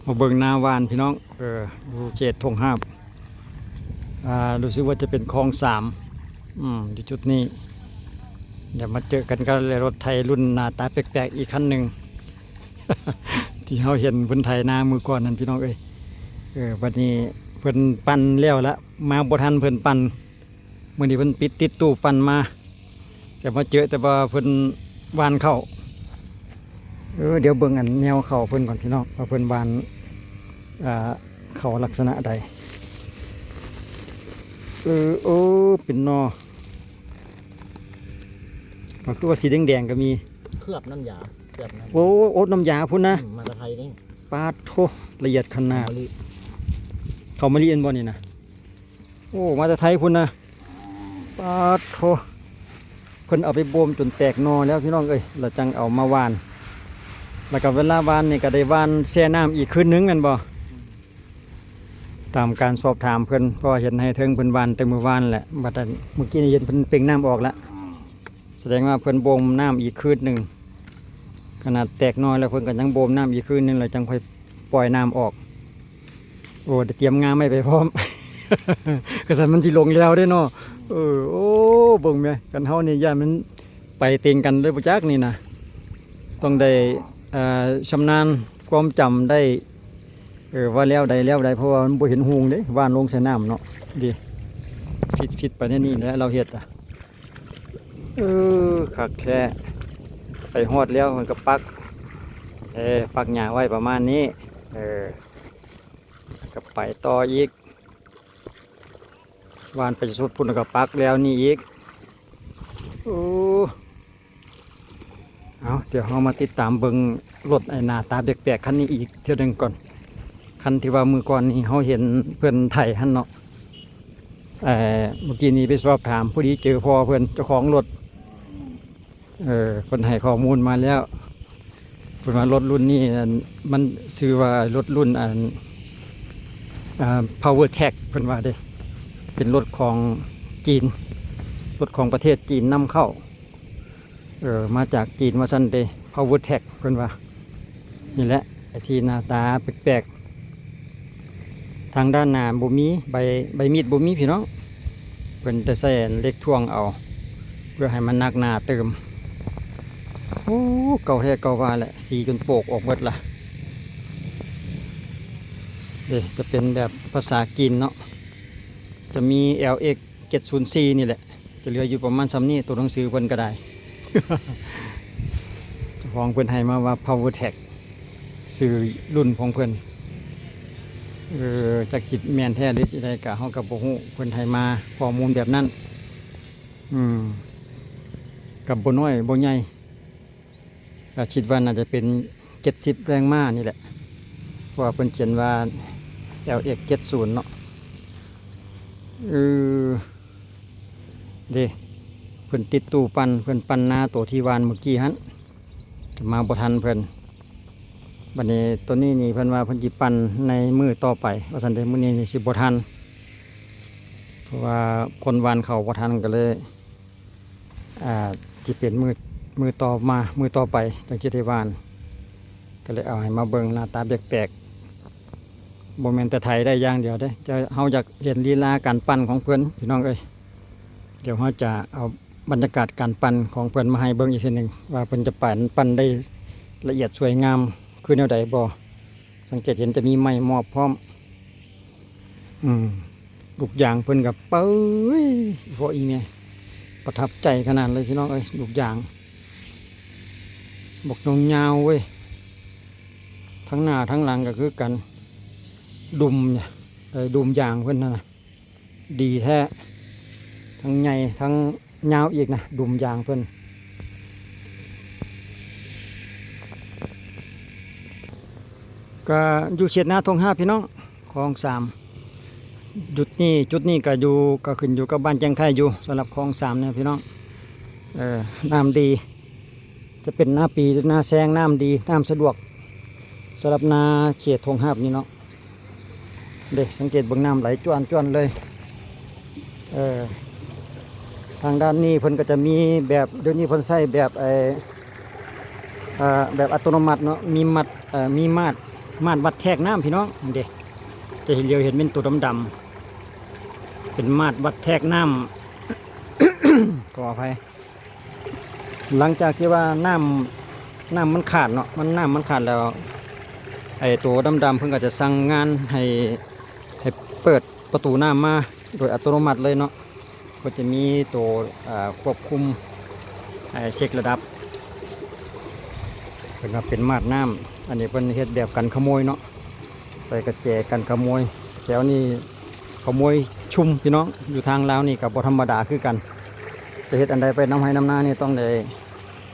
มาเบิ่งนาวานพี่น้องดูเจดทงห้าบรู้สึกว่าจะเป็นคลองสามที่จุดนี้เดี๋ยวมาเจอกันกับรถไทยรุ่นหน้าตาแปลกๆอีกคันหนึ่ง ที่เราเห็นเพิ่นไทยหน้ามือก่อนนั่นพี่น้องวันนี้เพิ่นปั่นแล้วละมาบ่ทันเพิ่นปั่นมื้อนี้เพิ่นปิดติดตู้ปั่นมาแต่มาเจอแต่ว่าเพิ่นวานเข้าเดี๋ยวเบิ่งอันแนวเข้าเพิ่นก่อนพี่น้องว่าเพิ่นวานเข้าลักษณะใดโอ้เป็นนอมันคือว่าสีแดงๆก็มีเคลือบน้ำยาเคลือบน้ำ โอ้น้ำยาพุ่นนะมาจากไทยนี่ปาดโถละเอียดขนาด มะลิ เขามาเรียนบ่นี่นะโอ้มาจากไทยพุ่นนะปาดโถเพิ่นเอาไปบ่มจนแตกนอแล้วพี่น้องแล้วจังเอามาวานแล้วก็เวลาวานนี่ก็ได้วานแช่น้ำอีกคืนนึงแม่นบ่ตามการสอบถามเพิ่นก็เห็นให้เทิงเพิ่นวานแต่มื้อวานแหละบัดนั้นเมื่อกี้นี่เห็นเพิ่นเป่งน้ำออกแล้วแสดงว่าเพิ่นบ่มน้ำอีกคืนนึงขนาดแตกน้อยแล้วเพิ่นก็ยังบ่มน้ำอีกคืนนึงแล้วจังค่อยปล่อยน้ำออกโอ้เตรียมงานไม่ไปพร้อม กระสันมันสิลงแล้วได้เนาะโอ้เบิ่งแม่กันเฮานี่ย่ามันไปเต็งกันเลยบ่จักนี่นะต้องได้ชำนาญความจำได้ว่าแล้วใดเพราะว่ามันบ่เห็นหูงเด้ว่านลงใส่น้ำเนาะดีฟิตไปนี่แหละเราเฮ็ดคักแท้ไปฮอดแล้วมันก็ปักปักหญ้าไว้ประมาณนี้ก็ไปต่ออีกวานไปสุดพุ่นก็ปักแล้วนี่อีกเอาเดี๋ยวเรามาติดตามเบิ่งรถหน้าตาแปลกๆคันนี้อีกเที่ยวหนึ่งก่อนคันที่ว่ามือก่อนนี่เขาเห็นเพื่อนไทยหันเนาะเมื่อกี้นี้ไปสอบถามผู้ดีเจอพอเพื่อนเจ้าของรถคนให้ข้อมูลมาแล้วเพื่อนว่ารถรุ่นนี้มันชื่อว่ารถรุ่นPower Tech เพื่อนว่าเด้เป็นรถของจีนรถของประเทศจีนนำเข้ามาจากจีนมาสั้นเด้ Power Tech เพื่อนว่านี่แหละไอ้ที่หน้าตาแปลกๆทางด้านหน้าบ่มีใบมีดบ่มีพี่น้องเพิ่นจะใส่เหล็กท่วงเอาเพื่อให้มันนักหนาเติมโอ้เก่าแท้เก่าว่าแหละสีจนโปกออกหมดละจะเป็นแบบภาษาจีนเนาะจะมี LX 704นี่แหละจะเหลืออยู่ประมาณซ้ำนี้ตัวหนังสือเพิ่นก็ได้ เจ้าของเพิ่นให้มาว่า Power Tech สื่อรุ่นของเพิ่นจากสิทธิ์แมนแท้หรืออะไรกะเฮากับบ่ฮู้เพิ่นให้มาข้อมูลแบบนั้นกับบ่น้อยบ่ใหญ่ก็คิดว่าน่าจะเป็น70แรงม้านี่แหละเพราะว่าเพิ่นเขียนว่า LX 70เนาะเด้เพิ่นติดตู้ปั่นเพิ่นปั่นหน้าตัวที่วานเมื่อกี้หั่นจะมาบ่ทันเพิ่นบัดนี้ตัวนี้นี่เพิ่นว่าเพิ่นสิปั่นในมือต่อไปว่าซั่นเด้มื้อนี้นี่สิบ่ทันเพราะว่าคนวานเข้าบ่ทันก็เลยสิเป็นมือต่อมามือต่อไปจังสิได้วานก็เลยเอาให้มาเบิ่งหน้าตาแปลกๆบ่แม่นแต่ไทยได้อย่างเดียวเด้จะเฮาอยากเห็นลีลาการปั่นของเพิ่นพี่น้องเดี๋ยวเฮาจะเอาบรรยากาศการปั่นของเพิ่นมาให้เบิ่งอีกทีนึงว่าเพิ่นจะปั่นได้ละเอียดสวยงามคือแนวใดบ่สังเกตเห็นจะมีไม้มอบพร้อมลูกยางเพิ่นกับเป้ยพออีเนี่ยประทับใจขนาดเลยพี่น้องลูกยางบกนงยาวเว้ยทั้งหน้าทั้งหลังก็คือกันดุมเนี่ยดุมยางเพิ่นนะดีแท้ทั้งใหญ่ทั้งยาวอีกนะดุมยางเพิ่นก็อยู่เฉียดหน้าทงห้าพี่น้องคลองสามจุดนี้ก็อยู่ก็ขึ้นอยู่กับบ้านแจงไทยอยู่สำหรับคลองสามเนี่ยพี่น้องน้ำดีจะเป็นหน้าปีหน้าแซงน้ำดีน้ำสะดวกสำหรับนาเขตทงห้านี่เนาะเด็กสังเกตเบื้องน้ำไหลจ้วนเลยทางด้านนี้เพิ่นก็จะมีแบบเดี๋ยวนี้เพิ่นใช้แบบแบบอัตโนมัติเนาะมีมาด มาดวัดแทกน้ำพี่น้องเด็จะเห็นเดียวเห็นเป็นตัวดำๆเป็นมาดวัดแทกน้ำ ขออภัยหลังจากที่ว่าน้ำมันขาดเนาะน้ำมันขาดแล้วไอ้ตัวดำๆเพิ่งก็จะสั่งงานให้เปิดประตูน้ำมาโดยอัตโนมัติเลยเนาะก็จะมีตัวควบคุมเช็คระดับเป็นว่าเป็นมาดน้ำอันนี้เป็นเฮ็ดแบบกันขโมยเนาะใส่กระแจกันขโมยแถวนี้ขโมยชุมพี่น้องอยู่ทางลาวนี่กับบ่ธรรมดาคือกันจะเฮ็ดอันใดไปน้ำให้น้ำหน้านี่ต้องได้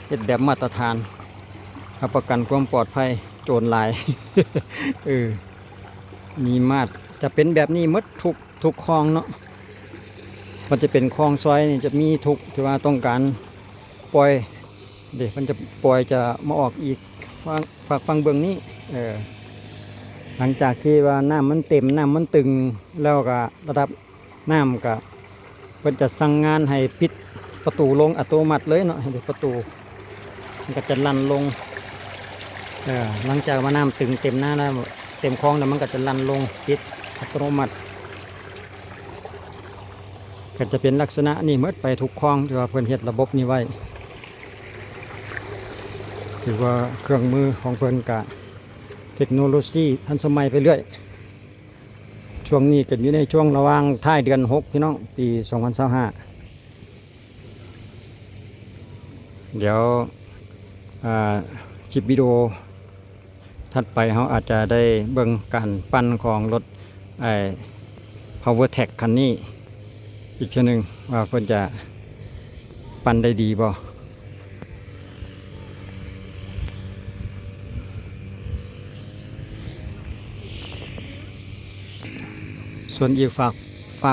เฮ็ดแบบมาตรฐานรับประกันความปลอดภัยโจรหลาย มีมาดจะเป็นแบบนี้หมดทุกคลองเนาะมันจะเป็นคลองซอยนี่จะมีทุกที่ว่าต้องการปล่อยเดี๋ยวมันจะปล่อยจะมาออกอีกฟังเบื้องนี้หลังจากที่ว่าน้ำมันเต็มน้ำมันตึงแล้วก็ระดับน้ำก็เพิ่นจะสั่งงานให้ปิดประตูลงอัตโนมัติเลยเนาะให้ประตูมันก็จะลั่นลงหลังจากว่าน้ำตึงเต็มหน้าแล้วเต็มคลองแล้วมันก็จะลั่นลงปิดอัตโนมัติก็จะเป็นลักษณะนี้เมื่อไปทุกคลองที่ว่าเพิ่นเฮ็ดระบบนี้ไว้ถือว่าเครื่องมือของเพิ่นกะเทคโนโลยีทันสมัยไปเรื่อยช่วงนี้ก็อยู่ในช่วงระหว่างท้ายเดือน6พี่น้องปี2025เดี๋ยวคลิปวิดีโอถัดไปเขาอาจจะได้เบิ่งการปั้นของรถPowerTech คันนี้อีกเช่นหนึ่งว่าเพิ่นจะปั้นได้ดีบ่ส่วนอีกฝา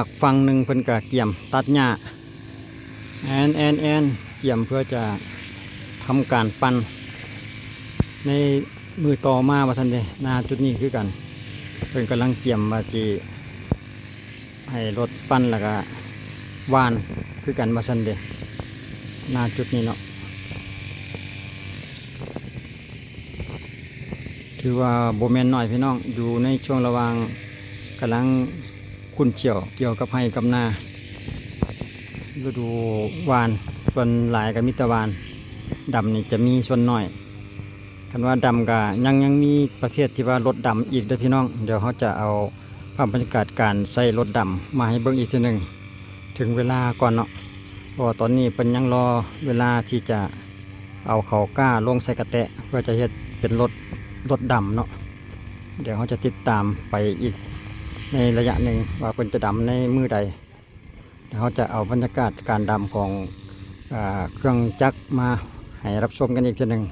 กฝั่งหนึ่งเพิ่นก็เกี่ยมตัดหญ้าแอนเกี่ยมเพื่อจะทำการปั้นในมือต่อมาว่าท่านเดนาจุดนี้คือกันเพิ่นกำลังเกี่ยมว่าสิให้รถปั้นแล้วก็วานคือกันว่าท่านเดนาจุดนี้เนาะถือว่าโบแมนหน่อยพี่น้องอยู่ในช่วงระหว่างกำลังคุ้นเกี่ยวกับให้กับนาฤดูวานส่วนหลายกับมิตรวานดำนี่จะมีส่วนน้อยคันว่าดำก็ยังมีประเภทที่ว่ารถดำอีกเด้อพี่น้องเดี๋ยวเขาจะเอาภาพบรรยากาศการใส่รถดำมาให้เบิ่งอีกทีหนึ่งถึงเวลาก่อนเนาะเพราะตอนนี้เป็นยังรอเวลาที่จะเอาเขาก้าลงใส่กระแตะเพื่อจะเฮ็ดเป็นรถดำเนาะเดี๋ยวเขาจะติดตามไปอีกในระยะหนึ่งว่าเป็นจะดำในมือใดเดี๋ยวเขาจะเอาบรรยากาศการดำของเครื่องจักรมาให้รับชมกันอีกทีหนึ่ง